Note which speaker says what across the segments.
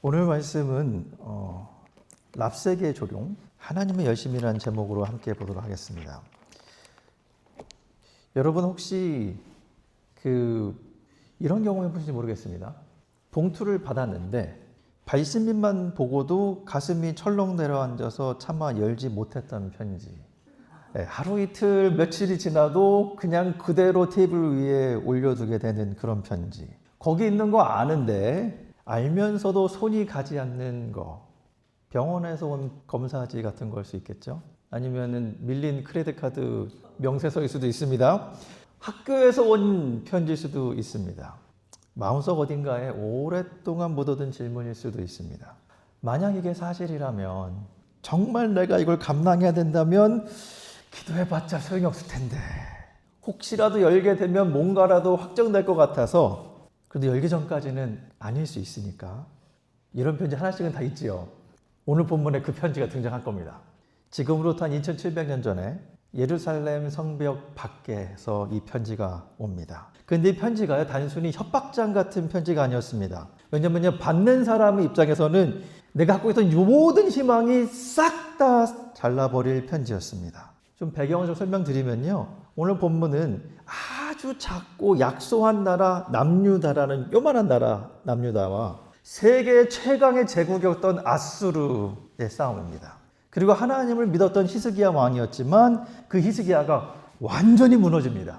Speaker 1: 오늘 말씀은 랍세계 조룡, 하나님의 열심이라는 제목으로 함께 보도록 하겠습니다. 여러분 혹시 이런 경험 해보신지 모르겠습니다. 봉투를 받았는데 발신민만 보고도 가슴이 철렁 내려앉아서 차마 열지 못했던 편지. 하루 이틀 며칠이 지나도 그냥 그대로 테이블 위에 올려두게 되는 그런 편지. 거기 있는 거 아는데 알면서도 손이 가지 않는 거. 병원에서 온 검사지 같은 걸 수 있겠죠. 아니면은 밀린 크레딧 카드 명세서일 수도 있습니다. 학교에서 온 편지일 수도 있습니다. 마음속 어딘가에 오랫동안 묻어둔 질문일 수도 있습니다. 만약 이게 사실이라면, 정말 내가 이걸 감당해야 된다면 기도해봤자 소용이 없을 텐데, 혹시라도 열게 되면 뭔가라도 확정될 것 같아서, 그래도 열기 전까지는 아닐 수 있으니까 이런 편지 하나씩은 다 있지요. 오늘 본문에 그 편지가 등장할 겁니다. 지금으로부터 한 2700년 전에 예루살렘 성벽 밖에서 이 편지가 옵니다. 근데 이 편지가 단순히 협박장 같은 편지가 아니었습니다. 왜냐면요, 받는 사람의 입장에서는 내가 갖고 있던 모든 희망이 싹 다 잘라버릴 편지였습니다. 좀 배경을 좀 설명드리면요, 오늘 본문은 아주 작고 약소한 나라 남유다라는 요만한 나라 남유다와 세계 최강의 제국이었던 아수르의 싸움입니다. 그리고 하나님을 믿었던 히스기야 왕이었지만 그 히스기야가 완전히 무너집니다.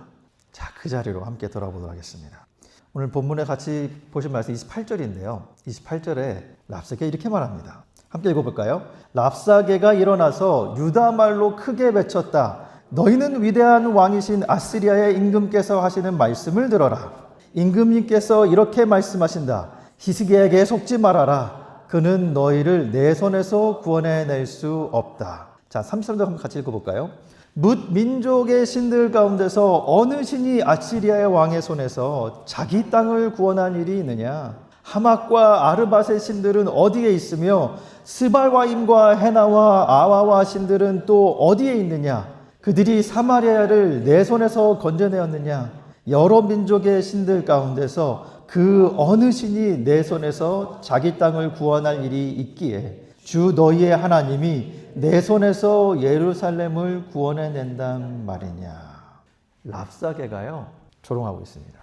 Speaker 1: 자, 그 자리로 함께 돌아보도록 하겠습니다. 오늘 본문에 같이 보신 말씀 28절인데요. 28절에 랍사게가 이렇게 말합니다. 함께 읽어볼까요? 랍사게가 일어나서 유다 말로 크게 외쳤다. 너희는 위대한 왕이신 아스리아의 임금께서 하시는 말씀을 들어라. 임금님께서 이렇게 말씀하신다. 히스기야에게 속지 말아라. 그는 너희를 내 손에서 구원해낼 수 없다. 자, 33절 한번 같이 읽어볼까요? 뭇 민족의 신들 가운데서 어느 신이 아시리아의 왕의 손에서 자기 땅을 구원한 일이 있느냐? 하맛과 아르밧의 신들은 어디에 있으며 스발와임과 헤나와 아와와 신들은 또 어디에 있느냐? 그들이 사마리아를 내 손에서 건져내었느냐? 여러 민족의 신들 가운데서 그 어느 신이 내 손에서 자기 땅을 구원할 일이 있기에 주 너희의 하나님이 내 손에서 예루살렘을 구원해낸단 말이냐. 랍사게가요 조롱하고 있습니다.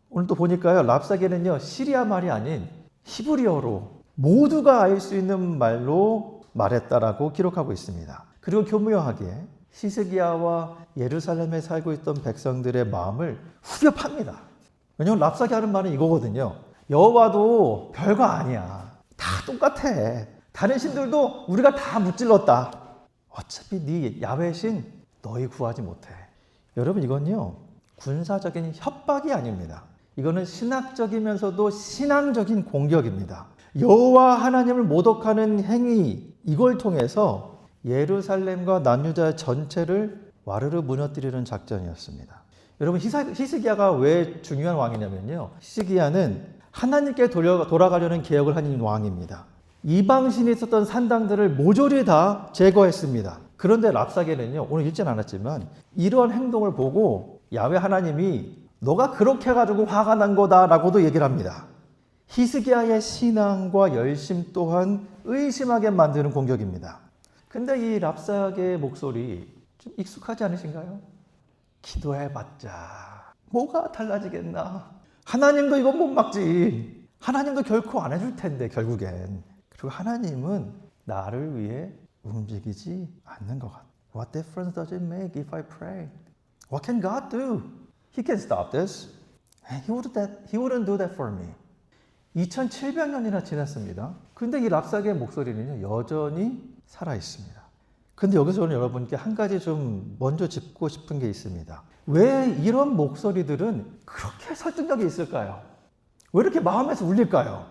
Speaker 1: 오늘 또 보니까요, 랍사게는요 시리아 말이 아닌 히브리어로 모두가 알 수 있는 말로 말했다라고 기록하고 있습니다. 그리고 교묘하게 히스기야와 예루살렘에 살고 있던 백성들의 마음을 후벼 팝니다. 왜냐하면 랍사게 하는 말은 이거거든요. 여호와도 별거 아니야. 다 똑같아. 다른 신들도 우리가 다 무찔렀다. 어차피 네 야훼신 너희 구하지 못해. 여러분, 이건요 군사적인 협박이 아닙니다. 이거는 신학적이면서도 신앙적인 공격입니다. 여호와 하나님을 모독하는 행위, 이걸 통해서 예루살렘과 남유다 전체를 와르르 무너뜨리는 작전이었습니다. 여러분, 히스기야가 왜 중요한 왕이냐면요, 히스기야는 하나님께 돌아가려는 개혁을 하는 왕입니다. 이방신이 있었던 산당들을 모조리 다 제거했습니다. 그런데 랍사게는요, 오늘 읽진 않았지만 이러한 행동을 보고 야훼 하나님이 너가 그렇게 해가지고 화가 난 거다라고도 얘기를 합니다. 히스기야의 신앙과 열심 또한 의심하게 만드는 공격입니다. 근데 이 랍사게의 목소리 좀 익숙하지 않으신가요? 기도해봤자 뭐가 달라지겠나? 하나님도 이건 못 막지. 하나님도 결코 안 해줄 텐데 결국엔. 그리고 하나님은 나를 위해 움직이지 않는 것 같아. What difference does it make if I pray? What can God do? He can stop this. He wouldn't do that for me. 2700년이나 지났습니다. 근데 이 랍사게의 목소리는요, 여전히 살아있습니다. 근데 여기서 저는 여러분께 한 가지 좀 먼저 짚고 싶은 게 있습니다. 왜 이런 목소리들은 그렇게 설득력이 있을까요? 왜 이렇게 마음에서 울릴까요?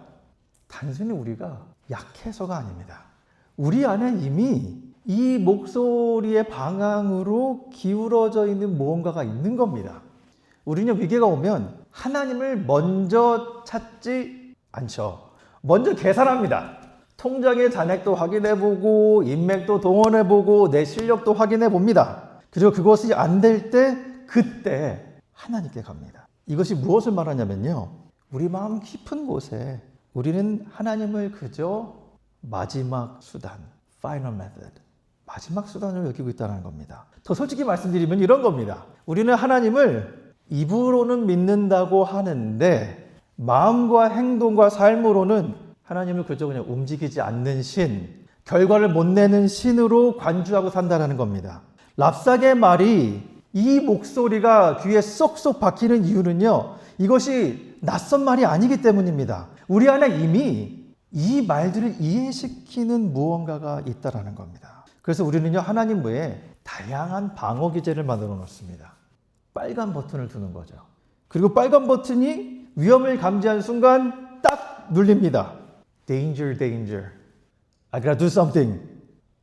Speaker 1: 단순히 우리가 약해서가 아닙니다. 우리 안에 이미 이 목소리의 방향으로 기울어져 있는 무언가가 있는 겁니다. 우리는 위기가 오면 하나님을 먼저 찾지 않죠. 먼저 계산합니다. 통장의 잔액도 확인해보고 인맥도 동원해보고 내 실력도 확인해봅니다. 그리고 그것이 안 될 때 그때 하나님께 갑니다. 이것이 무엇을 말하냐면요, 우리 마음 깊은 곳에 우리는 하나님을 그저 마지막 수단, final method, 마지막 수단으로 여기고 있다는 겁니다. 더 솔직히 말씀드리면 이런 겁니다. 우리는 하나님을 입으로는 믿는다고 하는데 마음과 행동과 삶으로는 하나님을 그저 그냥 움직이지 않는 신, 결과를 못 내는 신으로 관주하고 산다는 겁니다. 랍삭의 말이 이 목소리가 귀에 쏙쏙 박히는 이유는요, 이것이 낯선 말이 아니기 때문입니다. 우리 안에 이미 이 말들을 이해시키는 무언가가 있다라는 겁니다. 그래서 우리는요, 하나님 외에 다양한 방어 기제를 만들어 놓습니다. 빨간 버튼을 두는 거죠. 그리고 빨간 버튼이 위험을 감지한 순간 딱 눌립니다. Danger, danger. I gotta do something.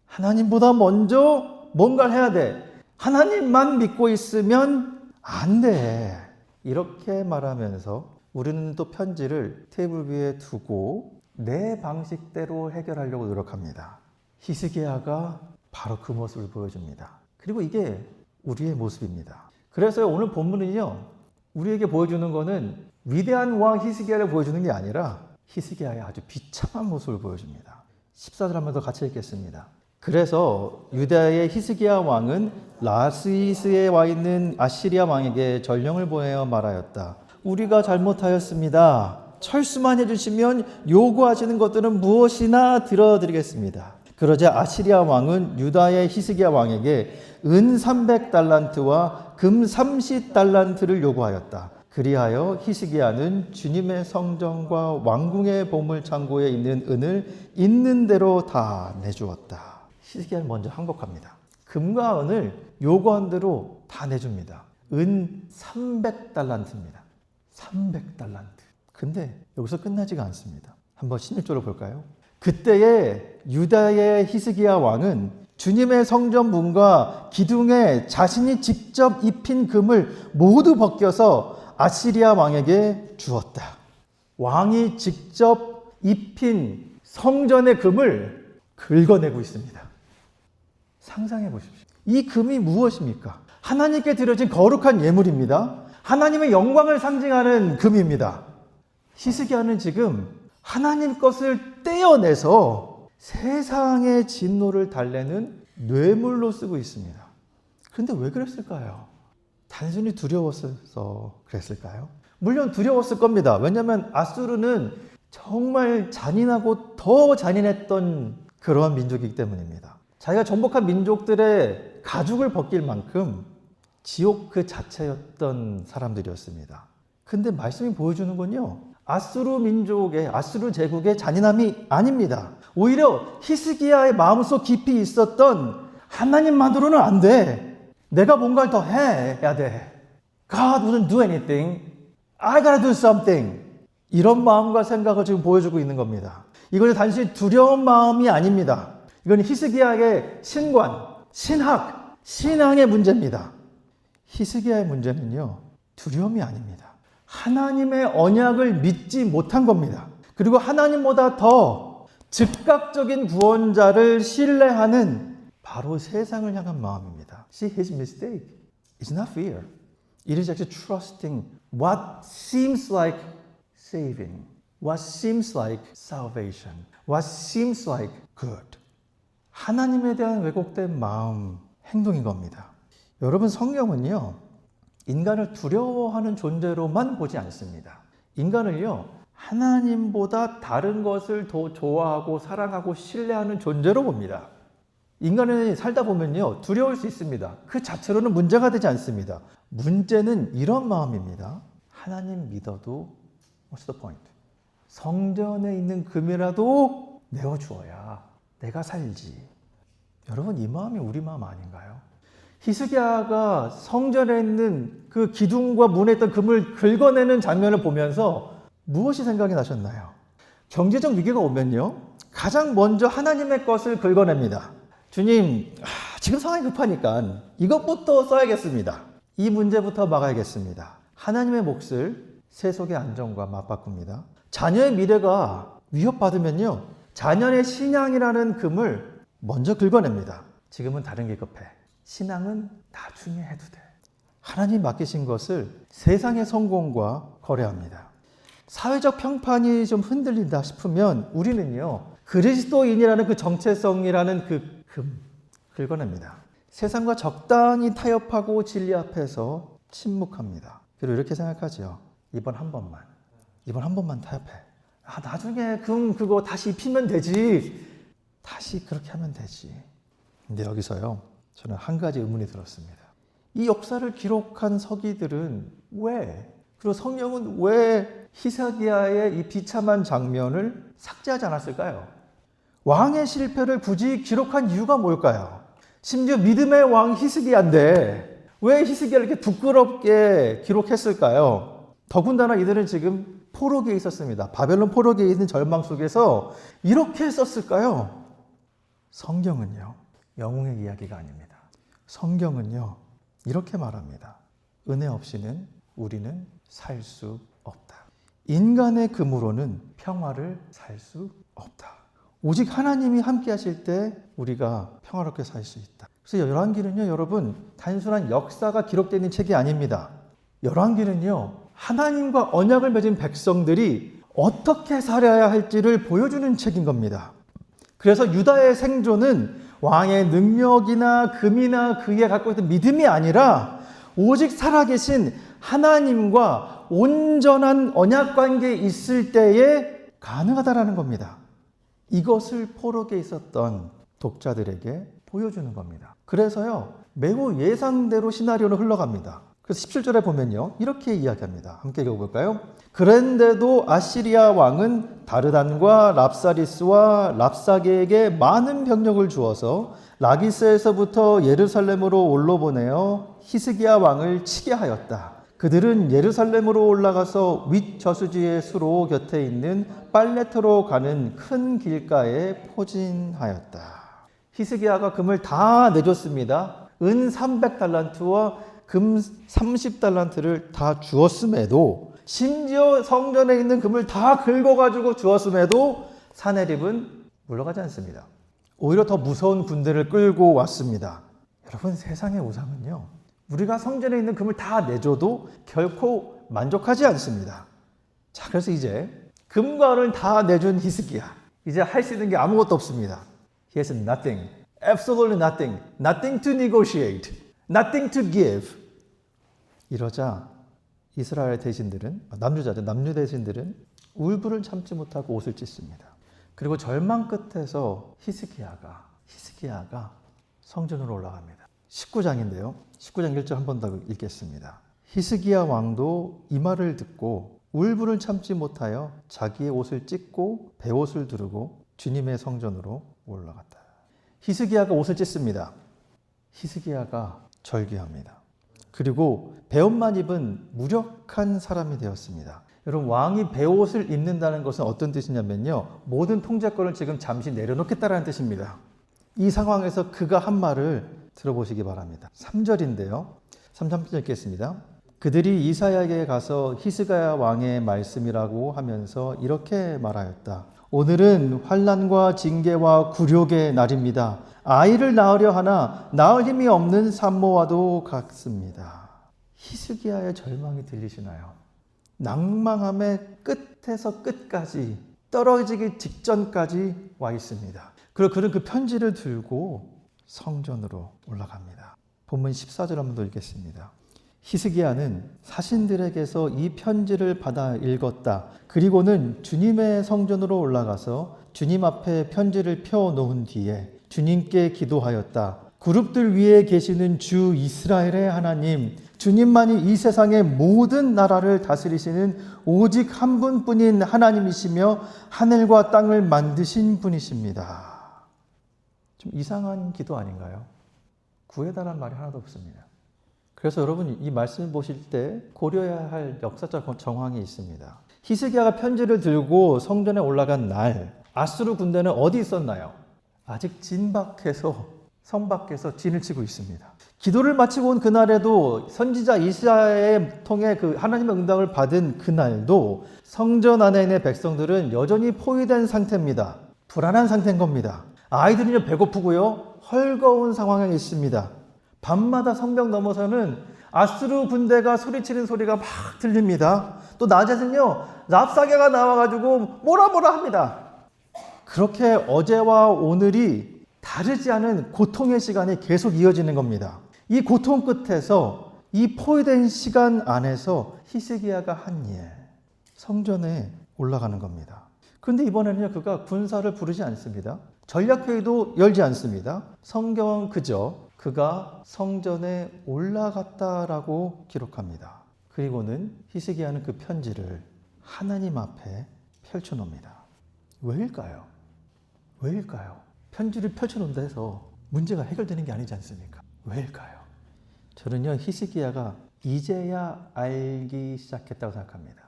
Speaker 1: 하나님보다 먼저 뭔가를 해야 돼. 하나님만 믿고 있으면 안 돼. 이렇게 말하면서 우리는 또 편지를 테이블 위에 두고 내 방식대로 해결하려고 노력합니다. 히스기야가 바로 그 모습을 보여줍니다. 그리고 이게 우리의 모습입니다. 그래서 오늘 본문은요, 우리에게 보여주는 거는 위대한 왕 히스기야를 보여주는 게 아니라 히스기야의 아주 비참한 모습을 보여줍니다. 14절 한번 더 같이 읽겠습니다. 그래서 유다의 히스기야 왕은 라스이스에 와 있는 아시리아 왕에게 전령을 보내어 말하였다. 우리가 잘못하였습니다. 철수만 해주시면 요구하시는 것들은 무엇이나 들어드리겠습니다. 그러자 아시리아 왕은 유다의 히스기야 왕에게 은 300달란트와 금 30달란트를 요구하였다. 그리하여 히스기야는 주님의 성전과 왕궁의 보물창고에 있는 은을 있는 대로 다 내주었다. 히스기야는 먼저 항복합니다. 금과 은을 요구한 대로 다 내줍니다. 은 300달란트입니다. 300달란트. 근데 여기서 끝나지가 않습니다. 한번 16절을 볼까요? 그때에 유다의 히스기야 왕은 주님의 성전 문과 기둥에 자신이 직접 입힌 금을 모두 벗겨서 아시리아 왕에게 주었다. 왕이 직접 입힌 성전의 금을 긁어내고 있습니다. 상상해 보십시오. 이 금이 무엇입니까? 하나님께 드려진 거룩한 예물입니다. 하나님의 영광을 상징하는 금입니다. 히스기야는 지금 하나님 것을 떼어내서 세상의 진노를 달래는 뇌물로 쓰고 있습니다. 그런데 왜 그랬을까요? 단순히 두려웠어서 그랬을까요? 물론 두려웠을 겁니다. 왜냐하면 아수르는 정말 잔인하고 더 잔인했던 그러한 민족이기 때문입니다. 자기가 정복한 민족들의 가죽을 벗길 만큼 지옥 그 자체였던 사람들이었습니다. 근데 말씀이 보여주는 건요, 아수르 민족의, 아수르 제국의 잔인함이 아닙니다. 오히려 히스기야의 마음속 깊이 있었던 하나님만으로는 안 돼. 내가 뭔가를 더 해야 돼. God wouldn't do anything. I gotta do something. 이런 마음과 생각을 지금 보여주고 있는 겁니다. 이건 단순히 두려운 마음이 아닙니다. 이건 히스기야의 신관, 신학, 신앙의 문제입니다. 히스기야의 문제는요, 두려움이 아닙니다. 하나님의 언약을 믿지 못한 겁니다. 그리고 하나님보다 더 즉각적인 구원자를 신뢰하는 바로 세상을 향한 마음입니다. See, his mistake is not fear. It is actually trusting what seems like saving, what seems like salvation, what seems like good. 하나님에 대한 왜곡된 마음, 행동인 겁니다. 여러분, 성경은요, 인간을 두려워하는 존재로만 보지 않습니다. 인간을요, 하나님보다 다른 것을 더 좋아하고 사랑하고 신뢰하는 존재로 봅니다. 인간은 살다 보면요, 두려울 수 있습니다. 그 자체로는 문제가 되지 않습니다. 문제는 이런 마음입니다. 하나님 믿어도 what's the point? 성전에 있는 금이라도 내어주어야 내가 살지. 여러분, 이 마음이 우리 마음 아닌가요? 히스기야가 성전에 있는 그 기둥과 문에 있던 금을 긁어내는 장면을 보면서 무엇이 생각이 나셨나요? 경제적 위기가 오면요, 가장 먼저 하나님의 것을 긁어냅니다. 주님, 지금 상황이 급하니까 이것부터 써야겠습니다. 이 문제부터 막아야겠습니다. 하나님의 몫을 세속의 안정과 맞바꿉니다. 자녀의 미래가 위협받으면요, 자녀의 신앙이라는 금을 먼저 긁어냅니다. 지금은 다른 게 급해. 신앙은 나중에 해도 돼. 하나님 맡기신 것을 세상의 성공과 거래합니다. 사회적 평판이 좀 흔들린다 싶으면 우리는요, 그리스도인이라는 그 정체성이라는 그 긁어냅니다. 세상과 적당히 타협하고 진리 앞에서 침묵합니다. 그리고 이렇게 생각하죠. 이번 한 번만 타협해. 나중에 그거 다시 입히면 되지. 다시 그렇게 하면 되지. 근데 여기서요, 저는 한 가지 의문이 들었습니다. 이 역사를 기록한 서기들은 왜, 그리고 성경은 왜 히스기야의 이 비참한 장면을 삭제하지 않았을까요? 왕의 실패를 굳이 기록한 이유가 뭘까요? 심지어 믿음의 왕 히스기야인데 왜 히스기야를 이렇게 부끄럽게 기록했을까요? 더군다나 이들은 지금 포로기에 있었습니다. 바벨론 포로기에 있는 절망 속에서 이렇게 썼을까요? 성경은요, 영웅의 이야기가 아닙니다. 성경은요, 이렇게 말합니다. 은혜 없이는 우리는 살 수 없다. 인간의 금으로는 평화를 살 수 없다. 오직 하나님이 함께 하실 때 우리가 평화롭게 살 수 있다. 그래서 열왕기는요, 여러분, 단순한 역사가 기록되어 있는 책이 아닙니다. 열왕기는요, 하나님과 언약을 맺은 백성들이 어떻게 살아야 할지를 보여주는 책인 겁니다. 그래서 유다의 생존은 왕의 능력이나 금이나 그에 갖고 있는 믿음이 아니라 오직 살아계신 하나님과 온전한 언약 관계에 있을 때에 가능하다라는 겁니다. 이것을 포로기에 있었던 독자들에게 보여주는 겁니다. 그래서요, 매우 예상대로 시나리오는 흘러갑니다. 그래서 17절에 보면요, 이렇게 이야기합니다. 함께 읽어볼까요? 그런데도 아시리아 왕은 다르단과 랍사리스와 랍사게에게 많은 병력을 주어서 라기스에서부터 예루살렘으로 올라보내어 히스기야 왕을 치게 하였다. 그들은 예루살렘으로 올라가서 윗저수지의 수로 곁에 있는 빨레트로 가는 큰 길가에 포진하였다. 히스기야가 금을 다 내줬습니다. 은 300달란트와 금 30달란트를 다 주었음에도, 심지어 성전에 있는 금을 다 긁어가지고 주었음에도 사네립은 물러가지 않습니다. 오히려 더 무서운 군대를 끌고 왔습니다. 여러분, 세상의 우상은요, 우리가 성전에 있는 금을 다 내줘도 결코 만족하지 않습니다. 자, 그래서 이제 금과 은을 다 내준 히스기야, 이제 할 수 있는 게 아무것도 없습니다. He has nothing, absolutely nothing, nothing to negotiate, nothing to give. 이러자 이스라엘 대신들은, 남유 대신들은 울분을 참지 못하고 옷을 찢습니다. 그리고 절망 끝에서 히스기야가 성전으로 올라갑니다. 19장인데요. 19장 1절 한 번 더 읽겠습니다. 히스기야 왕도 이 말을 듣고 울분을 참지 못하여 자기의 옷을 찢고 베옷을 두르고 주님의 성전으로 올라갔다. 히스기야가 옷을 찢습니다. 히스기야가 절규합니다. 그리고 베옷만 입은 무력한 사람이 되었습니다. 여러분, 왕이 베옷을 입는다는 것은 어떤 뜻이냐면요, 모든 통제권을 지금 잠시 내려놓겠다라는 뜻입니다. 이 상황에서 그가 한 말을 들어보시기 바랍니다. 3절인데요. 3절 읽겠습니다. 그들이 이사야에게 가서 히스기야 왕의 말씀이라고 하면서 이렇게 말하였다. 오늘은 환난과 징계와 굴욕의 날입니다. 아이를 낳으려 하나 낳을 힘이 없는 산모와도 같습니다. 히스기야의 절망이 들리시나요? 낭망함의 끝에서 끝까지, 떨어지기 직전까지 와 있습니다. 그리고 그는 그 편지를 들고 성전으로 올라갑니다. 본문 14절 한번 더 읽겠습니다. 히스기야는 사신들에게서 이 편지를 받아 읽었다. 그리고는 주님의 성전으로 올라가서 주님 앞에 편지를 펴놓은 뒤에 주님께 기도하였다. 그룹들 위에 계시는 주 이스라엘의 하나님, 주님만이 이 세상의 모든 나라를 다스리시는 오직 한 분뿐인 하나님이시며 하늘과 땅을 만드신 분이십니다. 좀 이상한 기도 아닌가요? 구해달라는 말이 하나도 없습니다. 그래서 여러분, 이 말씀을 보실 때 고려해야 할 역사적 정황이 있습니다. 히스기야가 편지를 들고 성전에 올라간 날, 아수르 군대는 어디 있었나요? 아직 성 밖에서 진을 치고 있습니다. 기도를 마치고 온 그날에도, 선지자 이사야의 통해 그 하나님의 응답을 받은 그날도 성전 안에 있는 백성들은 여전히 포위된 상태입니다. 불안한 상태인 겁니다. 아이들은 배고프고요, 헐거운 상황에 있습니다. 밤마다 성벽 넘어서는 아수르 군대가 소리치는 소리가 막 들립니다. 또 낮에는요, 랍사개가 나와가지고 뭐라 합니다. 그렇게 어제와 오늘이 다르지 않은 고통의 시간이 계속 이어지는 겁니다. 이 고통 끝에서 이 포위된 시간 안에서 히스기야가 한 일, 성전에 올라가는 겁니다. 그런데 이번에는요, 그가 군사를 부르지 않습니다. 전략회의도 열지 않습니다. 성경은 그저 그가 성전에 올라갔다라고 기록합니다. 그리고는 히스기야는 그 편지를 하나님 앞에 펼쳐놓습니다. 왜일까요? 왜일까요? 편지를 펼쳐놓는다 해서 문제가 해결되는 게 아니지 않습니까? 왜일까요? 저는요, 히스기야가 이제야 알기 시작했다고 생각합니다.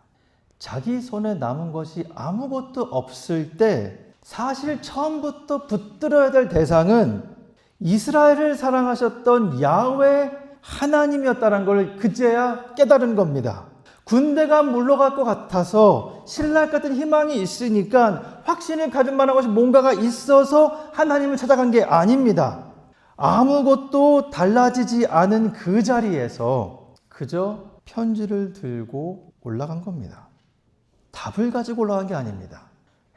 Speaker 1: 자기 손에 남은 것이 아무것도 없을 때 사실 처음부터 붙들어야 될 대상은 이스라엘을 사랑하셨던 야훼 하나님이었다는 걸 그제야 깨달은 겁니다. 군대가 물러갈 것 같아서 신랄 같은 희망이 있으니까 확신을 가질 만한 것이 뭔가가 있어서 하나님을 찾아간 게 아닙니다. 아무것도 달라지지 않은 그 자리에서 그저 편지를 들고 올라간 겁니다. 답을 가지고 올라간 게 아닙니다.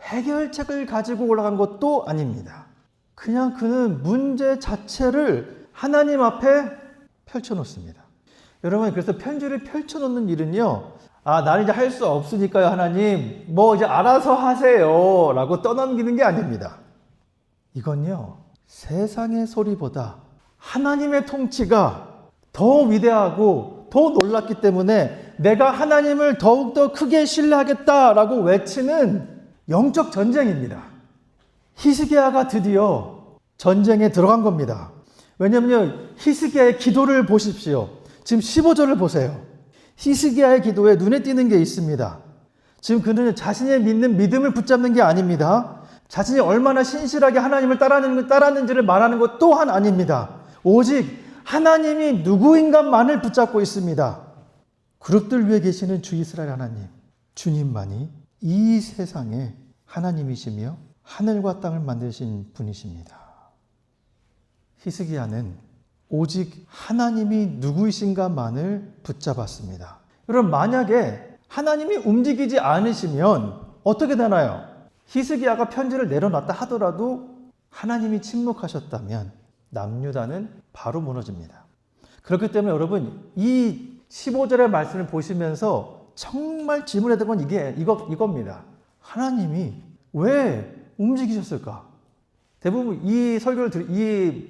Speaker 1: 해결책을 가지고 올라간 것도 아닙니다. 그냥 그는 문제 자체를 하나님 앞에 펼쳐놓습니다. 여러분, 그래서 편지를 펼쳐놓는 일은요, 나는 이제 할 수 없으니까요, 하나님, 이제 알아서 하세요 라고 떠넘기는 게 아닙니다. 이건요, 세상의 소리보다 하나님의 통치가 더 위대하고 더 놀랍기 때문에 내가 하나님을 더욱더 크게 신뢰하겠다라고 외치는 영적 전쟁입니다. 히스기야가 드디어 전쟁에 들어간 겁니다. 왜냐면요, 히스기야의 기도를 보십시오. 지금 15절을 보세요. 히스기야의 기도에 눈에 띄는 게 있습니다. 지금 그는 자신의 믿는 믿음을 붙잡는 게 아닙니다. 자신이 얼마나 신실하게 하나님을 따랐는지를 말하는 것 또한 아닙니다. 오직 하나님이 누구인가만을 붙잡고 있습니다. 그룹들 위에 계시는 주 이스라엘 하나님, 주님만이 이 세상의 하나님이시며 하늘과 땅을 만드신 분이십니다. 히스기야는 오직 하나님이 누구이신가만을 붙잡았습니다. 여러분, 만약에 하나님이 움직이지 않으시면 어떻게 되나요? 히스기야가 편지를 내려놨다 하더라도 하나님이 침묵하셨다면 남유다는 바로 무너집니다. 그렇기 때문에 여러분, 이 15절의 말씀을 보시면서 정말 질문해야 될 건 이겁니다. 하나님이 왜 움직이셨을까? 대부분 이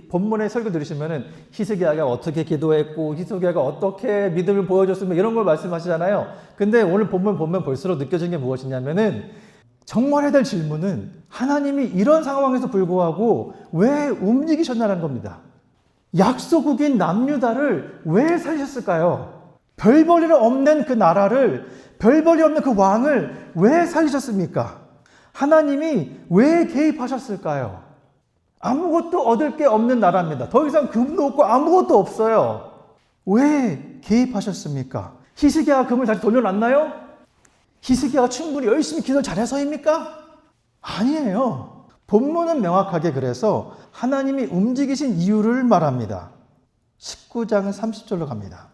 Speaker 1: 본문의 설교 들으시면은 히스기야가 어떻게 기도했고 히스기야가 어떻게 믿음을 보여줬으면 이런 걸 말씀하시잖아요. 근데 오늘 본문 보면 볼수록 느껴지는 게 무엇이냐면은 정말 해야 될 질문은 하나님이 이런 상황에서 불구하고 왜 움직이셨나라는 겁니다. 약소국인 남유다를 왜 살리셨을까요? 별 볼 일 없는 그 나라를, 별 볼 일 없는 그 왕을 왜 살리셨습니까? 하나님이 왜 개입하셨을까요? 아무것도 얻을 게 없는 나라입니다. 더 이상 금도 없고 아무것도 없어요. 왜 개입하셨습니까? 히스기야가 금을 다시 돌려놨나요? 히스기야가 충분히 열심히 기도를 잘해서입니까? 아니에요. 본문은 명확하게 그래서 하나님이 움직이신 이유를 말합니다. 19장 30절로 갑니다.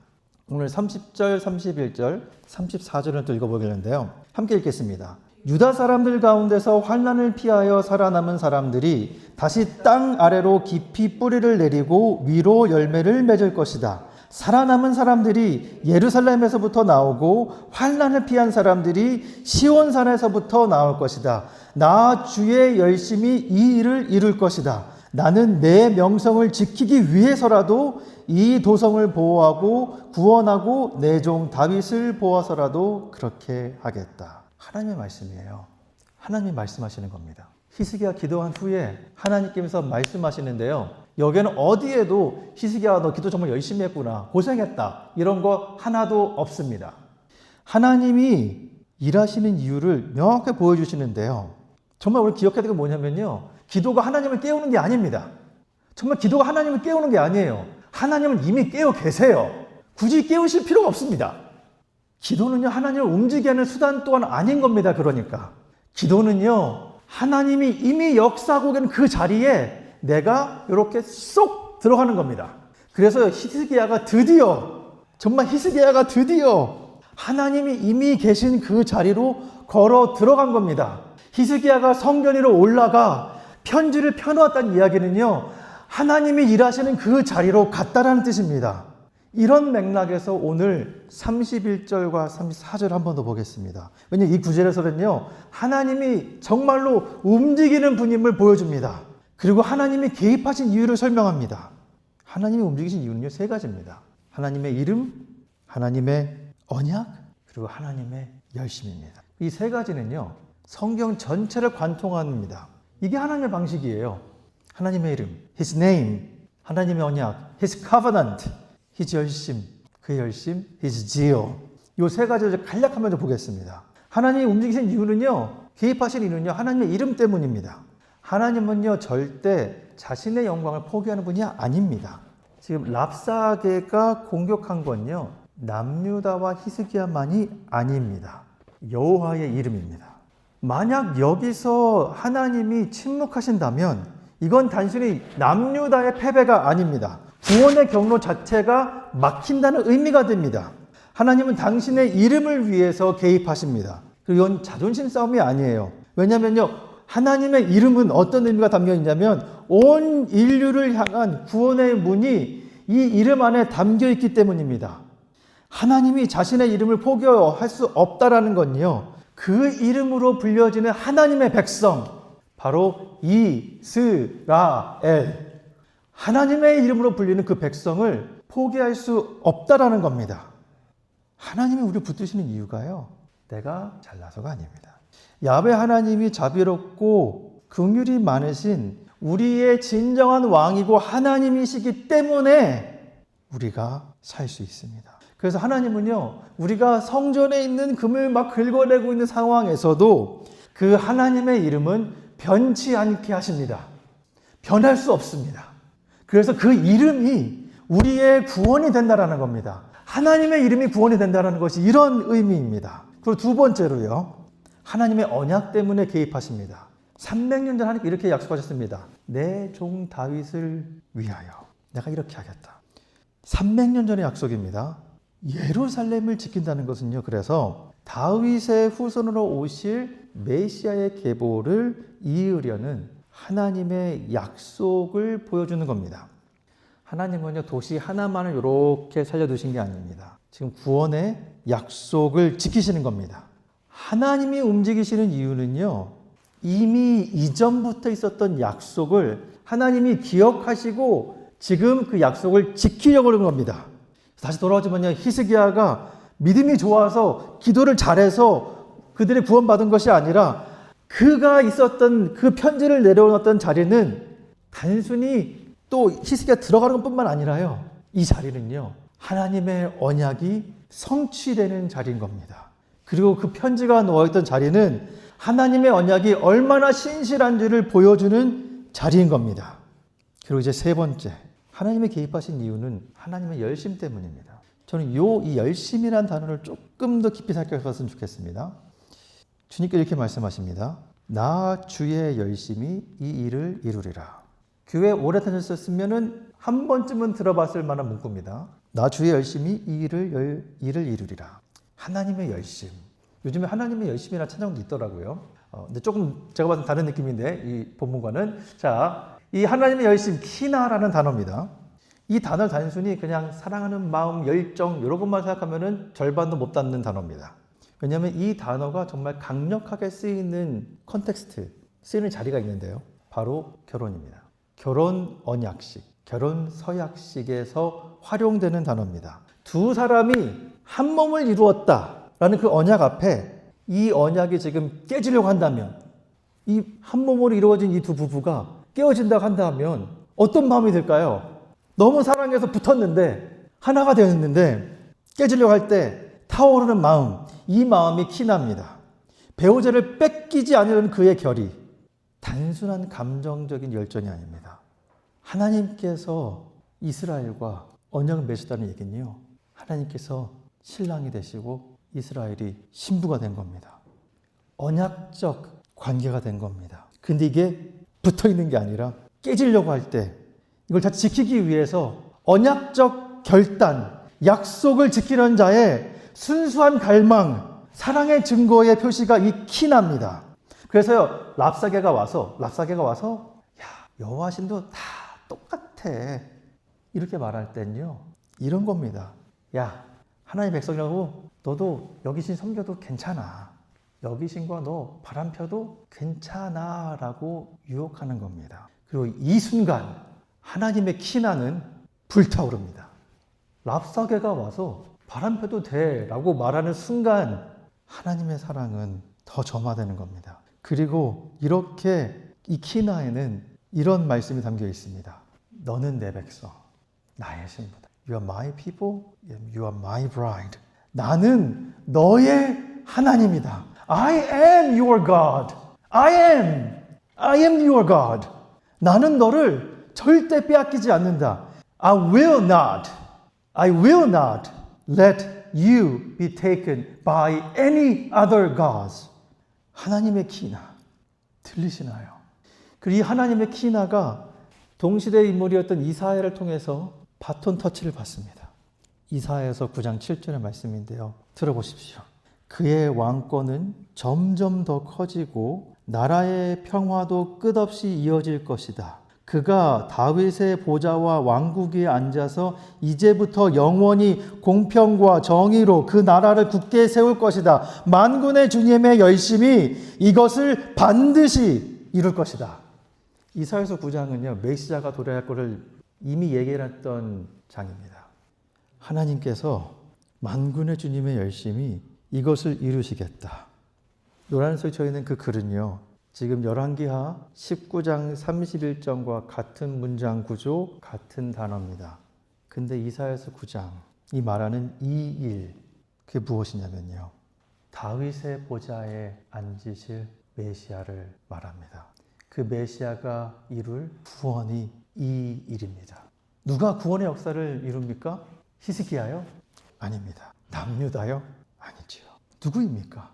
Speaker 1: 오늘 30절, 31절, 34절을 또 읽어보겠는데요. 함께 읽겠습니다. 유다 사람들 가운데서 환난을 피하여 살아남은 사람들이 다시 땅 아래로 깊이 뿌리를 내리고 위로 열매를 맺을 것이다. 살아남은 사람들이 예루살렘에서부터 나오고 환난을 피한 사람들이 시온산에서부터 나올 것이다. 나 주의 열심히 이 일을 이룰 것이다. 나는 내 명성을 지키기 위해서라도 이 도성을 보호하고 구원하고 내 종 다윗을 보아서라도 그렇게 하겠다. 하나님의 말씀이에요. 하나님이 말씀하시는 겁니다. 히스기야 기도한 후에 하나님께서 말씀하시는데요. 여기에는 어디에도 히스기야 너 기도 정말 열심히 했구나, 고생했다, 이런 거 하나도 없습니다. 하나님이 일하시는 이유를 명확하게 보여주시는데요. 정말 우리 기억해야 될 게 뭐냐면요, 기도가 하나님을 깨우는 게 아닙니다. 정말 기도가 하나님을 깨우는 게 아니에요. 하나님은 이미 깨어 계세요. 굳이 깨우실 필요가 없습니다. 기도는요, 하나님을 움직이게 하는 수단 또한 아닌 겁니다. 그러니까 기도는요, 하나님이 이미 역사하고 계신 그 자리에 내가 이렇게 쏙 들어가는 겁니다. 그래서 히스기야가 드디어 정말 히스기야가 드디어 하나님이 이미 계신 그 자리로 걸어 들어간 겁니다. 히스기야가 성전 위로 올라가 편지를 펴놓았다는 이야기는요, 하나님이 일하시는 그 자리로 갔다라는 뜻입니다. 이런 맥락에서 오늘 31절과 34절 한 번 더 보겠습니다. 왜냐하면 이 구절에서는요, 하나님이 정말로 움직이는 분임을 보여줍니다. 그리고 하나님이 개입하신 이유를 설명합니다. 하나님이 움직이신 이유는요, 세 가지입니다. 하나님의 이름, 하나님의 언약, 그리고 하나님의 열심입니다. 이 세 가지는요, 성경 전체를 관통합니다. 이게 하나님의 방식이에요. 하나님의 이름, His name, 하나님의 언약, His covenant, His 열심, 그의 열심, His zeal. 이 세 가지를 간략하면서 보겠습니다. 하나님이 움직이신 이유는요, 개입하신 이유는요, 하나님의 이름 때문입니다. 하나님은요, 절대 자신의 영광을 포기하는 분이 아닙니다. 지금 랍사게가 공격한 건요, 남유다와 히스기야만이 아닙니다. 여호와의 이름입니다. 만약 여기서 하나님이 침묵하신다면 이건 단순히 남유다의 패배가 아닙니다. 구원의 경로 자체가 막힌다는 의미가 됩니다. 하나님은 당신의 이름을 위해서 개입하십니다. 그리고 이건 자존심 싸움이 아니에요. 왜냐면요, 하나님의 이름은 어떤 의미가 담겨 있냐면 온 인류를 향한 구원의 문이 이 이름 안에 담겨 있기 때문입니다. 하나님이 자신의 이름을 포기할 수 없다라는 건요, 그 이름으로 불려지는 하나님의 백성, 바로 이스라엘, 하나님의 이름으로 불리는 그 백성을 포기할 수 없다라는 겁니다. 하나님이 우리를 붙드시는 이유가요, 내가 잘나서가 아닙니다. 야훼 하나님이 자비롭고 긍휼이 많으신 우리의 진정한 왕이고 하나님이시기 때문에 우리가 살 수 있습니다. 그래서 하나님은요, 우리가 성전에 있는 금을 막 긁어내고 있는 상황에서도 그 하나님의 이름은 변치 않게 하십니다. 변할 수 없습니다. 그래서 그 이름이 우리의 구원이 된다라는 겁니다. 하나님의 이름이 구원이 된다는 것이 이런 의미입니다. 그리고 두 번째로요, 하나님의 언약 때문에 개입하십니다. 300년 전 하나님께 이렇게 약속하셨습니다. 내 종 다윗을 위하여 내가 이렇게 하겠다. 300년 전의 약속입니다. 예루살렘을 지킨다는 것은요, 그래서 다윗의 후손으로 오실 메시아의 계보를 이으려는 하나님의 약속을 보여주는 겁니다. 하나님은요, 도시 하나만을 이렇게 살려두신 게 아닙니다. 지금 구원의 약속을 지키시는 겁니다. 하나님이 움직이시는 이유는요, 이미 이전부터 있었던 약속을 하나님이 기억하시고 지금 그 약속을 지키려고 하는 겁니다. 다시 돌아오지만요, 히스기야가 믿음이 좋아서 기도를 잘해서 그들이 구원받은 것이 아니라 그가 있었던 그 편지를 내려놓았던 자리는 단순히 또 히스기야 들어가는 것뿐만 아니라요, 이 자리는요, 하나님의 언약이 성취되는 자리인 겁니다. 그리고 그 편지가 놓여있던 자리는 하나님의 언약이 얼마나 신실한지를 보여주는 자리인 겁니다. 그리고 이제 세 번째, 하나님의 개입하신 이유는 하나님의 열심 때문입니다. 저는 이 열심이라는 단어를 조금 더 깊이 생각해봤으면 좋겠습니다. 주님께 이렇게 말씀하십니다. 나 주의 열심이 이 일을 이루리라. 교회 오래 다녔었으면 한 번쯤은 들어봤을 만한 문구입니다. 나 주의 열심이 이 일을 이루리라. 하나님의 열심. 요즘에 하나님의 열심이라는 찬양도 있더라고요. 근데 조금 제가 봐도 다른 느낌인데, 이 본문과는. 자, 이 하나님의 열심, 키나라는 단어입니다. 이 단어를 단순히 그냥 사랑하는 마음, 열정 이런 것만 생각하면 절반도 못 닿는 단어입니다. 왜냐하면 이 단어가 정말 강력하게 쓰이는 컨텍스트, 쓰이는 자리가 있는데요. 바로 결혼입니다. 결혼 언약식, 결혼 서약식에서 활용되는 단어입니다. 두 사람이 한 몸을 이루었다라는 그 언약 앞에 이 언약이 지금 깨지려고 한다면, 이 한 몸으로 이루어진 이 두 부부가 깨어진다고 한다면 어떤 마음이 들까요? 너무 사랑해서 붙었는데, 하나가 되었는데 깨지려고 할 때 타오르는 마음, 이 마음이 키납니다. 배우자를 뺏기지 않으려는 그의 결의, 단순한 감정적인 열정이 아닙니다. 하나님께서 이스라엘과 언약을 맺었다는 얘기는요, 하나님께서 신랑이 되시고 이스라엘이 신부가 된 겁니다. 언약적 관계가 된 겁니다. 근데 이게 붙어 있는 게 아니라 깨지려고 할 때 이걸 다 지키기 위해서 언약적 결단, 약속을 지키는 자의 순수한 갈망, 사랑의 증거의 표시가 이 키나입니다. 그래서요, 랍사게가 와서 야, 여호와신도 다 똑같아 이렇게 말할 땐요, 이런 겁니다. 야, 하나님의 백성이라고 너도 여기 신 섬겨도 괜찮아. 여기 신과 너 바람 펴도 괜찮아 라고 유혹하는 겁니다. 그리고 이 순간 하나님의 키나는 불타오릅니다. 랍사게가 와서 바람 펴도 돼 라고 말하는 순간 하나님의 사랑은 더 점화되는 겁니다. 그리고 이렇게 이 키나에는 이런 말씀이 담겨 있습니다. 너는 내 백성, 나의 신부다. You are my people, you are my bride. 나는 너의 하나님이다. I am your God. I am your God. 나는 너를 절대 빼앗기지 않는다. I will not let you be taken by any other gods. 하나님의 키나 들리시나요? 그리고 이 하나님의 키나가 동시대 인물이었던 이사야를 통해서 바톤 터치를 받습니다. 이사야서 9장 7절의 말씀인데요. 들어보십시오. 그의 왕권은 점점 더 커지고 나라의 평화도 끝없이 이어질 것이다. 그가 다윗의 보좌와 왕국 위에 앉아서 이제부터 영원히 공평과 정의로 그 나라를 굳게 세울 것이다. 만군의 주님의 열심이 이것을 반드시 이룰 것이다. 이사야서 9장은요, 메시아가 도래할 것을 이미 얘기했던 장입니다. 하나님께서 만군의 주님의 열심이 이것을 이루시겠다. 요란소에 저희는 그 글은요, 지금 열왕기하 19장 31절과 같은 문장 구조, 같은 단어입니다. 근데 이사야서 9장, 이 말하는 이 일, 그게 무엇이냐면요, 다윗의 보좌에 앉으실 메시아를 말합니다. 그 메시아가 이룰 구원이 이 일입니다. 누가 구원의 역사를 이룹니까? 히스기야요? 아닙니다. 남유다요? 아니지요. 누구입니까?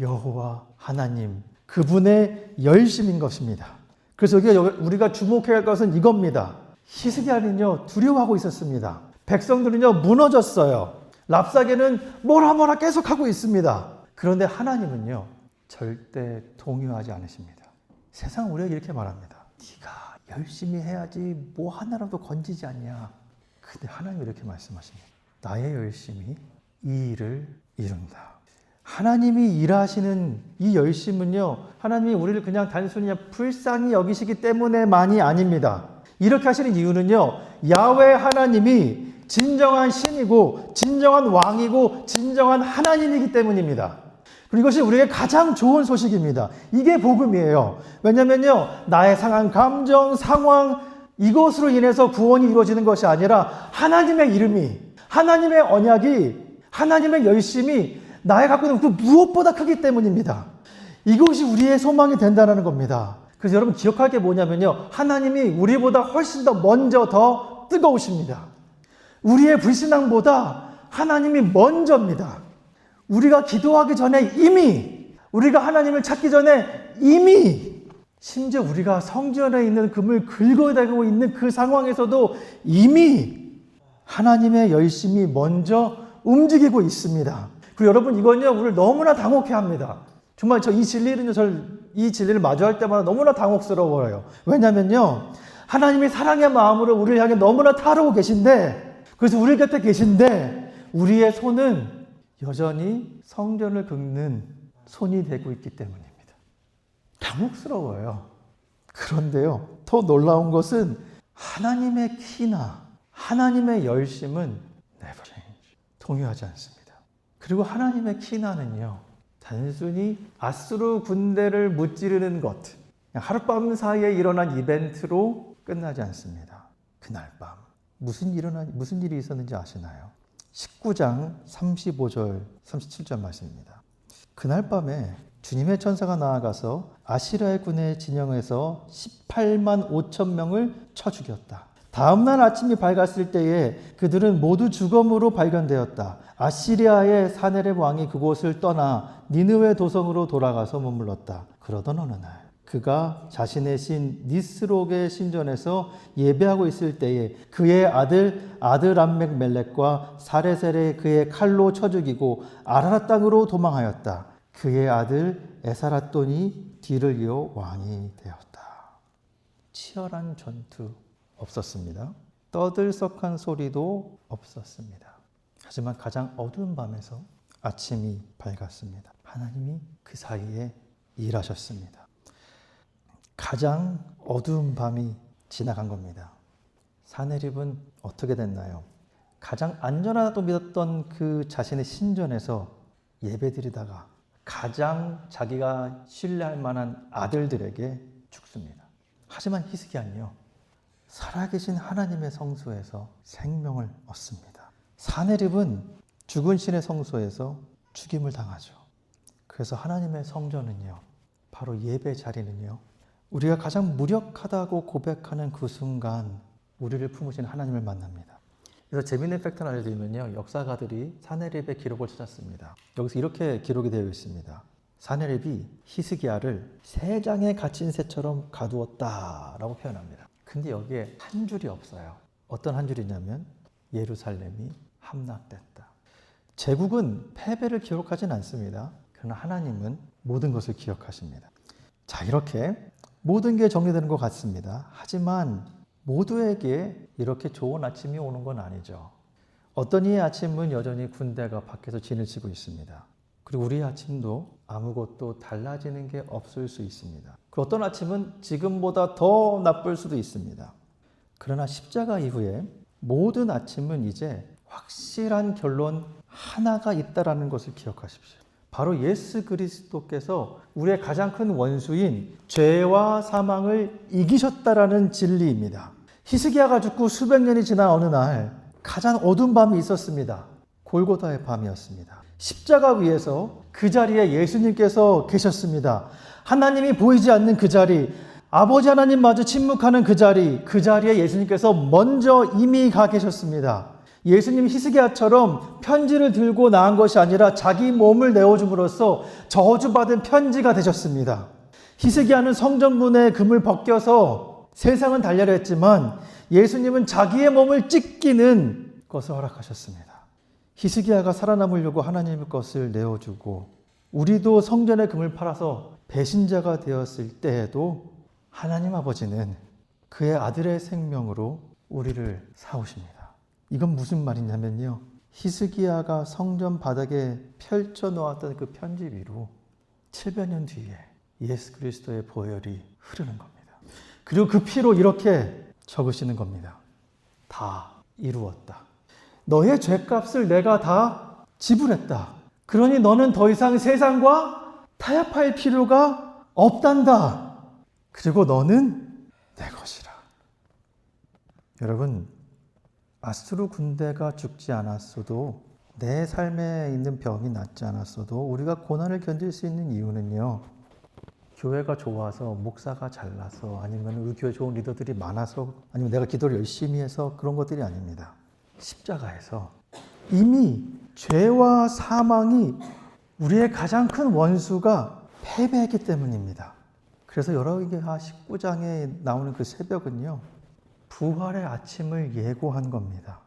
Speaker 1: 여호와 하나님, 그분의 열심인 것입니다. 그래서 여기 우리가 주목해야 할 것은 이겁니다. 히스기야는요, 두려워하고 있었습니다. 백성들은요, 무너졌어요. 랍사게는 뭐라 계속하고 있습니다. 그런데 하나님은요, 절대 동요하지 않으십니다. 세상 우리에게 이렇게 말합니다. 네가 열심히 해야지 뭐 하나라도 건지지 않냐. 근데 하나님이 이렇게 말씀하십니다. 나의 열심이 이 일을 이룬다. 하나님이 일하시는 이 열심은요, 하나님이 우리를 그냥 단순히 불쌍히 여기시기 때문에만이 아닙니다. 이렇게 하시는 이유는요, 야훼 하나님이 진정한 신이고 진정한 왕이고 진정한 하나님이기 때문입니다. 그리고 이것이 우리에게 가장 좋은 소식입니다. 이게 복음이에요. 왜냐면요, 나의 상한 감정, 상황, 이것으로 인해서 구원이 이루어지는 것이 아니라 하나님의 이름이, 하나님의 언약이, 하나님의 열심이 나의 갖고 있는 그 무엇보다 크기 때문입니다. 이것이 우리의 소망이 된다는 겁니다. 그래서 여러분 기억할 게 뭐냐면요, 하나님이 우리보다 훨씬 더 먼저 더 뜨거우십니다. 우리의 불신앙보다 하나님이 먼저입니다. 우리가 기도하기 전에 이미, 우리가 하나님을 찾기 전에 이미, 심지어 우리가 성전에 있는 금을 긁어대고 있는 그 상황에서도 이미 하나님의 열심이 먼저 움직이고 있습니다. 그리고 여러분, 이건요, 우리를 너무나 당혹해 합니다. 정말 이 진리를 마주할 때마다 너무나 당혹스러워요. 왜냐면요, 하나님이 사랑의 마음으로 우리를 향해 너무나 타르고 계신데, 그래서 우리 곁에 계신데, 우리의 손은 여전히 성전을 긁는 손이 되고 있기 때문입니다. 당혹스러워요. 그런데요, 더 놀라운 것은 하나님의 키나 하나님의 열심은 never change, 동요하지 않습니다. 그리고 하나님의 키나는요, 단순히 아수르 군대를 무찌르는 것, 하룻밤 사이에 일어난 이벤트로 끝나지 않습니다. 그날 밤 무슨 일이 있었는지 아시나요? 19장 35절 37절 말씀입니다. 그날 밤에 주님의 천사가 나아가서 아시라의 군의 진영에서 18만 5천 명을 쳐 죽였다. 다음날 아침이 밝았을 때에 그들은 모두 죽음으로 발견되었다. 아시리아의 사네립 왕이 그곳을 떠나 니느웨 도성으로 돌아가서 머물렀다. 그러던 어느 날 그가 자신의 신 니스록의 신전에서 예배하고 있을 때에 그의 아들 아드람멜 멜렉과 사레셀에 그의 칼로 쳐 죽이고 아라랏 땅으로 도망하였다. 그의 아들 에사라돈이 뒤를 이어 왕이 되었다. 치열한 전투 없었습니다. 떠들썩한 소리도 없었습니다. 하지만 가장 어두운 밤에서 아침이 밝았습니다. 하나님이 그 사이에 일하셨습니다. 가장 어두운 밤이 지나간 겁니다. 사내립은 어떻게 됐나요? 가장 안전하다고 믿었던 그 자신의 신전에서 예배드리다가 가장 자기가 신뢰할 만한 아들들에게 죽습니다. 하지만 히스기야는요, 살아계신 하나님의 성소에서 생명을 얻습니다. 사내립은 죽은 신의 성소에서 죽임을 당하죠. 그래서 하나님의 성전은요, 바로 예배 자리는요, 우리가 가장 무력하다고 고백하는 그 순간 우리를 품으신 하나님을 만납니다. 그래서 재미있는 팩트를 알려드리면요, 역사가들이 사내립의 기록을 찾았습니다. 여기서 이렇게 기록이 되어 있습니다. 사내립이 히스기야를 새장에 갇힌 새처럼 가두었다라고 표현합니다. 근데 여기에 한 줄이 없어요. 어떤 한 줄이냐면 예루살렘이 함락됐다. 제국은 패배를 기록하진 않습니다. 그러나 하나님은 모든 것을 기억하십니다. 자, 이렇게 모든 게 정리되는 것 같습니다. 하지만 모두에게 이렇게 좋은 아침이 오는 건 아니죠. 어떤 이의 아침은 여전히 군대가 밖에서 진을 치고 있습니다. 그리고 우리의 아침도 아무것도 달라지는 게 없을 수 있습니다. 그 어떤 아침은 지금보다 더 나쁠 수도 있습니다. 그러나 십자가 이후에 모든 아침은 이제 확실한 결론 하나가 있다라는 것을 기억하십시오. 바로 예수 그리스도께서 우리의 가장 큰 원수인 죄와 사망을 이기셨다라는 진리입니다. 히스기야가 죽고 수백 년이 지난 어느 날 가장 어두운 밤이 있었습니다. 골고다의 밤이었습니다. 십자가 위에서 그 자리에 예수님께서 계셨습니다. 하나님이 보이지 않는 그 자리, 아버지 하나님마저 침묵하는 그 자리에 예수님께서 먼저 이미 가 계셨습니다. 예수님 히스기야처럼 편지를 들고 나온 것이 아니라 자기 몸을 내어줌으로써 저주받은 편지가 되셨습니다. 히스기야는 성전문의 금을 벗겨서 세상은 달려라 했지만 예수님은 자기의 몸을 찢기는 것을 허락하셨습니다. 히스기야가 살아남으려고 하나님의 것을 내어주고 우리도 성전의 금을 팔아서 배신자가 되었을 때에도 하나님 아버지는 그의 아들의 생명으로 우리를 사오십니다. 이건 무슨 말이냐면요, 히스기야가 성전 바닥에 펼쳐 놓았던 그 편지 위로 700년 뒤에 예수 그리스도의 보혈이 흐르는 겁니다. 그리고 그 피로 이렇게 적으시는 겁니다. 다 이루었다. 너의 죄값을 내가 다 지불했다. 그러니 너는 더 이상 세상과 타협할 필요가 없단다. 그리고 너는 내 것이라. 여러분, 아수르 군대가 죽지 않았어도, 내 삶에 있는 병이 낫지 않았어도 우리가 고난을 견딜 수 있는 이유는요, 교회가 좋아서, 목사가 잘나서, 아니면 우리 교회 좋은 리더들이 많아서, 아니면 내가 기도를 열심히 해서 그런 것들이 아닙니다. 십자가에서 이미 죄와 사망이 우리의 가장 큰 원수가 패배했기 때문입니다. 그래서 열왕기하 19장에 나오는 그 새벽은요, 부활의 아침을 예고한 겁니다.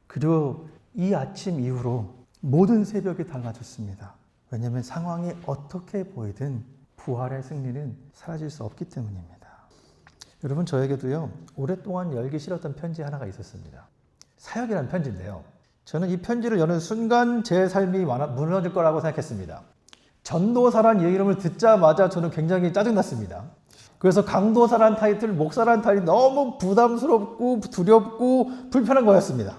Speaker 1: 그리고 이 아침 이후로 모든 새벽이 달라졌습니다. 왜냐하면 상황이 어떻게 보이든 부활의 승리는 사라질 수 없기 때문입니다. 여러분, 저에게도요, 오랫동안 열기 싫었던 편지 하나가 있었습니다. 사역이라는 편지인데요, 저는 이 편지를 여는 순간 제 삶이 무너질 거라고 생각했습니다. 전도사란 이름을 듣자마자 저는 굉장히 짜증났습니다. 그래서 강도사란 타이틀, 목사란 타이틀이 너무 부담스럽고 두렵고 불편한 거였습니다.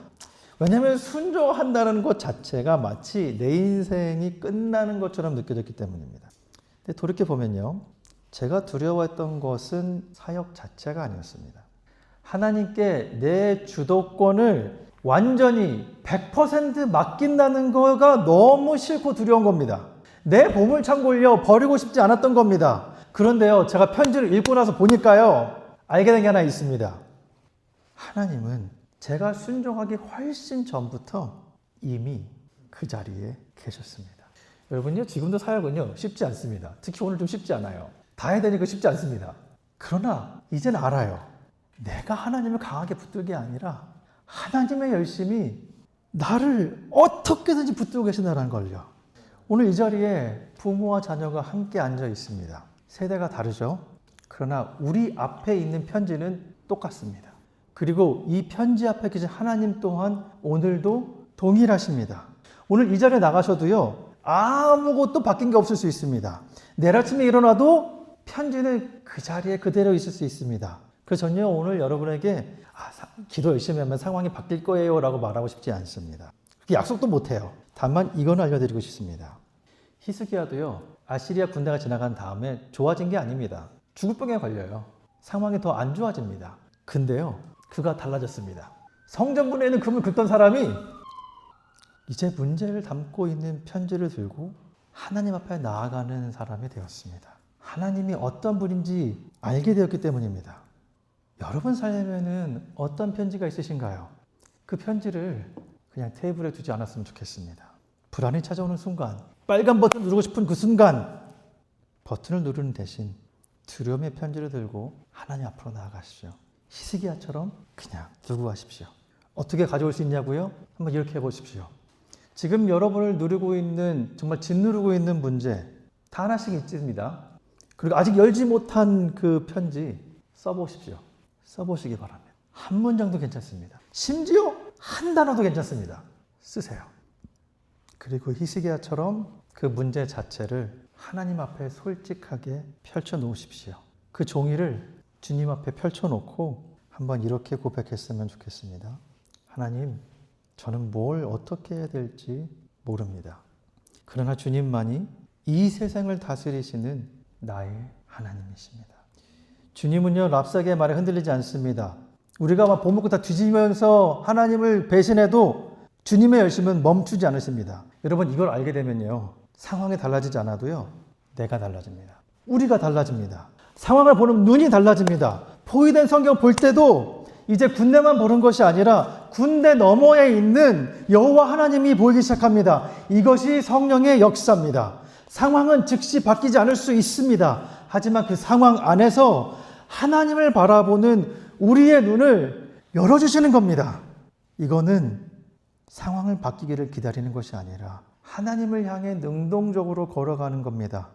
Speaker 1: 왜냐하면 순종한다는 것 자체가 마치 내 인생이 끝나는 것처럼 느껴졌기 때문입니다. 근데 돌이켜보면요, 제가 두려워했던 것은 사역 자체가 아니었습니다. 하나님께 내 주도권을 완전히 100% 맡긴다는 거가 너무 싫고 두려운 겁니다. 내 보물창고를 버리고 싶지 않았던 겁니다. 그런데요, 제가 편지를 읽고 나서 보니까요, 알게 된 게 하나 있습니다. 하나님은 제가 순종하기 훨씬 전부터 이미 그 자리에 계셨습니다. 여러분요, 지금도 사역은요, 쉽지 않습니다. 특히 오늘 좀 쉽지 않아요. 다 해야 되니까 쉽지 않습니다. 그러나 이제는 알아요. 내가 하나님을 강하게 붙들는 게 아니라 하나님의 열심이 나를 어떻게든지 붙들고 계신다는 걸요. 오늘 이 자리에 부모와 자녀가 함께 앉아 있습니다. 세대가 다르죠. 그러나 우리 앞에 있는 편지는 똑같습니다. 그리고 이 편지 앞에 계신 하나님 또한 오늘도 동일하십니다. 오늘 이 자리에 나가셔도요, 아무것도 바뀐 게 없을 수 있습니다. 내일 아침에 일어나도 편지는 그 자리에 그대로 있을 수 있습니다. 그래서 전혀 오늘 여러분에게 기도 열심히 하면 상황이 바뀔 거예요 라고 말하고 싶지 않습니다. 약속도 못해요. 다만 이건 알려드리고 싶습니다. 히스기야도요, 아시리아 군대가 지나간 다음에 좋아진 게 아닙니다. 죽을 병에 걸려요. 상황이 더 안 좋아집니다. 근데요, 그가 달라졌습니다. 성전문에 있는 금을 긁던 사람이 이제 문제를 담고 있는 편지를 들고 하나님 앞에 나아가는 사람이 되었습니다. 하나님이 어떤 분인지 알게 되었기 때문입니다. 여러분 삶에는 어떤 편지가 있으신가요? 그 편지를 그냥 테이블에 두지 않았으면 좋겠습니다. 불안이 찾아오는 순간, 빨간 버튼 누르고 싶은 그 순간, 버튼을 누르는 대신 두려움의 편지를 들고 하나님 앞으로 나아가십시오. 히스기야처럼 그냥 두고 가십시오. 어떻게 가져올 수 있냐고요? 한번 이렇게 해보십시오. 지금 여러분을 누르고 있는, 정말 짓누르고 있는 문제 다 하나씩 있습니다. 그리고 아직 열지 못한 그 편지 써보십시오. 써보시기 바랍니다. 한 문장도 괜찮습니다. 심지어 한 단어도 괜찮습니다. 쓰세요. 그리고 히스기야처럼 그 문제 자체를 하나님 앞에 솔직하게 펼쳐 놓으십시오. 그 종이를 주님 앞에 펼쳐 놓고 한번 이렇게 고백했으면 좋겠습니다. 하나님, 저는 뭘 어떻게 해야 될지 모릅니다. 그러나 주님만이 이 세상을 다스리시는 나의 하나님이십니다. 주님은요, 랍사게의 말에 흔들리지 않습니다. 우리가 막 보물고 다 뒤지면서 하나님을 배신해도 주님의 열심은 멈추지 않으십니다. 여러분, 이걸 알게 되면요, 상황이 달라지지 않아도요, 내가 달라집니다. 우리가 달라집니다. 상황을 보는 눈이 달라집니다. 포위된 성경 볼 때도 이제 군대만 보는 것이 아니라 군대 너머에 있는 여호와 하나님이 보이기 시작합니다. 이것이 성령의 역사입니다. 상황은 즉시 바뀌지 않을 수 있습니다. 하지만 그 상황 안에서 하나님을 바라보는 우리의 눈을 열어주시는 겁니다. 이거는 상황을 바뀌기를 기다리는 것이 아니라 하나님을 향해 능동적으로 걸어가는 겁니다.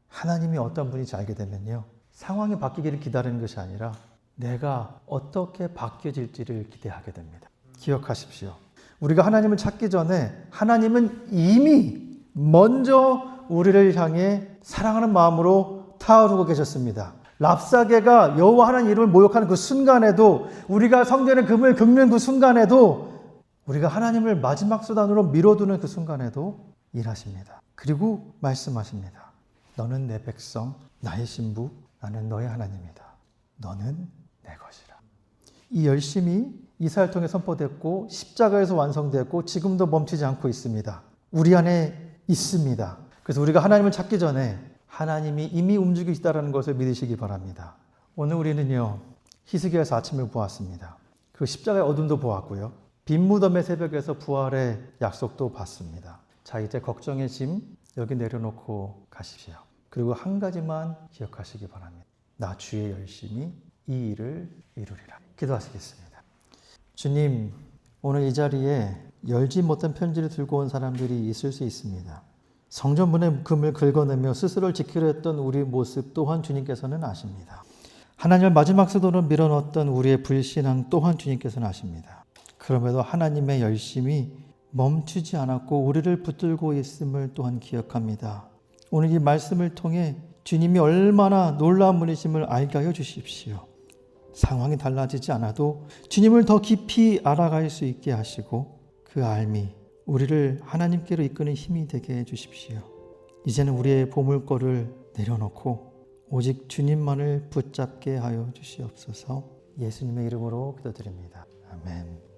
Speaker 1: 하나님이 어떤 분인지 알게 되면요, 상황이 바뀌기를 기다리는 것이 아니라 내가 어떻게 바뀌어질지를 기대하게 됩니다. 기억하십시오. 우리가 하나님을 찾기 전에 하나님은 이미 먼저 우리를 향해 사랑하는 마음으로 타오르고 계셨습니다. 랍사게가 여호와 하나님 이름을 모욕하는 그 순간에도, 우리가 성전의 금을 긁는 그 순간에도, 우리가 하나님을 마지막 수단으로 밀어두는 그 순간에도 일하십니다. 그리고 말씀하십니다. 너는 내 백성, 나의 신부, 나는 너의 하나님이다. 너는 내 것이라. 이 열심이 이사야를 통해 선포됐고 십자가에서 완성됐고 지금도 멈추지 않고 있습니다. 우리 안에 있습니다. 그래서 우리가 하나님을 찾기 전에 하나님이 이미 움직이고 있다는 것을 믿으시기 바랍니다. 오늘 우리는요, 히스기야에서 아침을 보았습니다. 그리고 십자가의 어둠도 보았고요, 빈 무덤의 새벽에서 부활의 약속도 받습니다. 자, 이제 걱정의 짐 여기 내려놓고 가십시오. 그리고 한 가지만 기억하시기 바랍니다. 나 주의 열심히 이 일을 이루리라. 기도하시겠습니다. 주님, 오늘 이 자리에 열지 못한 편지를 들고 온 사람들이 있을 수 있습니다. 성전문의 금을 긁어내며 스스로를 지키려 했던 우리의 모습 또한 주님께서는 아십니다. 하나님을 마지막 수단으로 밀어넣었던 우리의 불신앙 또한 주님께서는 아십니다. 그럼에도 하나님의 열심이 멈추지 않았고 우리를 붙들고 있음을 또한 기억합니다. 오늘 이 말씀을 통해 주님이 얼마나 놀라운 분이심을 알게 하여 주십시오. 상황이 달라지지 않아도 주님을 더 깊이 알아갈 수 있게 하시고 그 알미, 우리를 하나님께로 이끄는 힘이 되게 해 주십시오. 이제는 우리의 보물거를 내려놓고 오직 주님만을 붙잡게 하여 주시옵소서. 예수님의 이름으로 기도드립니다. 아멘.